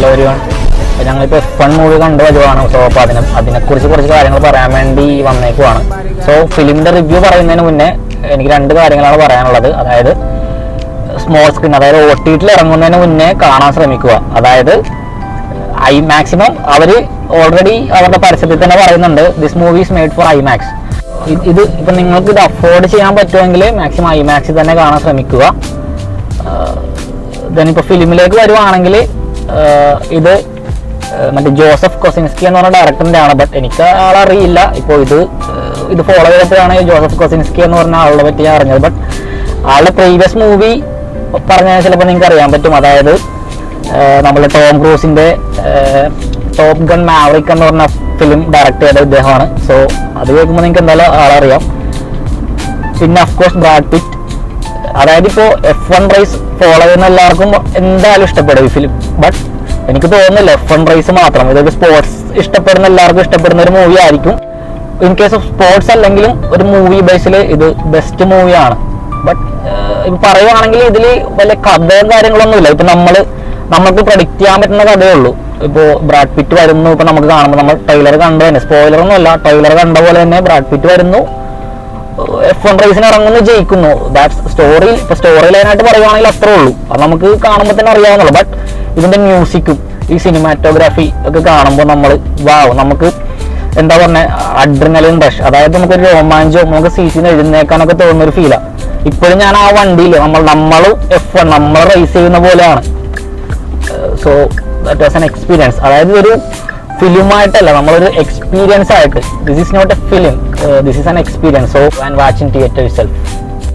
Hello everyone. ഞങ്ങളിപ്പോൾ F1 movie കണ്ടു വരുവാണ്. സോ അപ്പോൾ അതിനെക്കുറിച്ച് കുറച്ച് കാര്യങ്ങൾ പറയാൻ വേണ്ടി വന്നേക്കുവാണ്. സോ ഫിലിമിൻ്റെ റിവ്യൂ പറയുന്നതിന് മുന്നേ എനിക്ക് 2 കാര്യങ്ങളാണ് പറയാനുള്ളത്. അതായത് സ്മോൾ സ്ക്രീൻ, അതായത് OTT ഇറങ്ങുന്നതിന് മുന്നേ കാണാൻ ശ്രമിക്കുക. അതായത് മാക്സിമം അവർ ഓൾറെഡി അവരുടെ പരസ്യത്തിൽ തന്നെ പറയുന്നുണ്ട്, this movie is made for IMAX. ഇത് ഇപ്പം നിങ്ങൾക്ക് ഇത് അഫോർഡ് ചെയ്യാൻ പറ്റുമെങ്കിൽ മാക്സിമം IMAXിൽ തന്നെ കാണാൻ ശ്രമിക്കുക. ഇപ്പോൾ ഫിലിമിലേക്ക് വരുവാണെങ്കിൽ ഇത് മറ്റേ ജോസഫ് കൊസിൻസ്കി എന്ന് പറഞ്ഞ ഡയറക്ടറിൻ്റെ ആണ്. ബട്ട് എനിക്ക് ആളറിയില്ല. ഇപ്പോൾ ഇത് ഫോളോ ചെയ്തപ്പോഴാണ് ജോസഫ് കൊസിൻസ്കി എന്ന് പറഞ്ഞ ആളുടെ പറ്റി ഞാൻ അറിഞ്ഞത്. ബട്ട് ആളുടെ പ്രീവിയസ് മൂവി പറഞ്ഞാൽ ചിലപ്പോൾ നിങ്ങൾക്ക് അറിയാൻ പറ്റും. അതായത് നമ്മുടെ ടോം ക്രൂസിൻ്റെ ടോപ്പ് ഗൺ മാവറിക് എന്ന് പറഞ്ഞ ഫിലിം ഡയറക്റ്റ് ചെയ്ത ഇദ്ദേഹമാണ്. സോ അത് കേൾക്കുമ്പോൾ നിങ്ങൾക്ക് എന്തായാലും ആളറിയാം. പിന്നെ അഫ്കോഴ്സ് ബ്രാഡ് പിറ്റ്. അതായത് ഇപ്പോൾ F1 റേസ് ഫോളോ ചെയ്യുന്ന എല്ലാവർക്കും എന്തായാലും ഇഷ്ടപ്പെടും ഈ ഫിലിം. ബട്ട് എനിക്ക് തോന്നുന്നില്ല F1 റേസ് മാത്രം, ഇതൊരു സ്പോർട്സ് ഇഷ്ടപ്പെടുന്ന എല്ലാവർക്കും ഇഷ്ടപ്പെടുന്ന ഒരു മൂവി ആയിരിക്കും. ഇൻ കേസ് ഓഫ് സ്പോർട്സ് അല്ലെങ്കിലും ഒരു മൂവി ബേസിൽ ഇത് ബെസ്റ്റ് മൂവിയാണ്. ബട്ട് ഇപ്പം പറയുവാണെങ്കിൽ ഇതിൽ വലിയ കഥയും കാര്യങ്ങളൊന്നുമില്ല. ഇപ്പം നമുക്ക് പ്രഡിക്റ്റ് ചെയ്യാൻ പറ്റുന്ന കഥയേ ഉള്ളൂ. ഇപ്പോൾ ബ്രാഡ് പിറ്റ് വരുന്നു, ഇപ്പം നമുക്ക് കാണുമ്പോൾ നമ്മൾ ട്രെയിലർ കണ്ടു തന്നെ, സ്പോയിലറൊന്നും അല്ല, ട്രെയിലർ കണ്ട പോലെ തന്നെ ബ്രാഡ് പിറ്റ് വരുന്നു, F1 റേസിന് ഇറങ്ങുന്നു, ജയിക്കുന്നു. That's story. ഇപ്പോൾ സ്റ്റോറി ലൈനായിട്ട് പറയുവാണെങ്കിൽ അത്രേ ഉള്ളൂ. അത് നമുക്ക് കാണുമ്പോൾ തന്നെ അറിയാവുന്നുള്ളൂ. ബട്ട് ഇതിൻ്റെ മ്യൂസിക്കും ഈ സിനിമാറ്റോഗ്രാഫി ഒക്കെ കാണുമ്പോൾ നമുക്ക് എന്താ പറഞ്ഞ അഡ്രിനലിൻ റഷ്, അതായത് നമുക്കൊരു രോമാഞ്ചവും നമുക്ക് സീറ്റിൽ നിന്ന് എഴുന്നേക്കാനൊക്കെ തോന്നുന്നൊരു ഫീലാണ്. ഇപ്പോഴും ഞാൻ ആ വണ്ടിയിൽ നമ്മൾ F1 നമ്മൾ റേസ് ചെയ്യുന്ന പോലെയാണ്. So that was an experience. അതായത് ഒരു ഫിലിമായിട്ടല്ല, നമ്മളൊരു എക്സ്പീരിയൻസ് ആയിട്ട്. This is not a film, this is an experience. So and watch in theatre itself.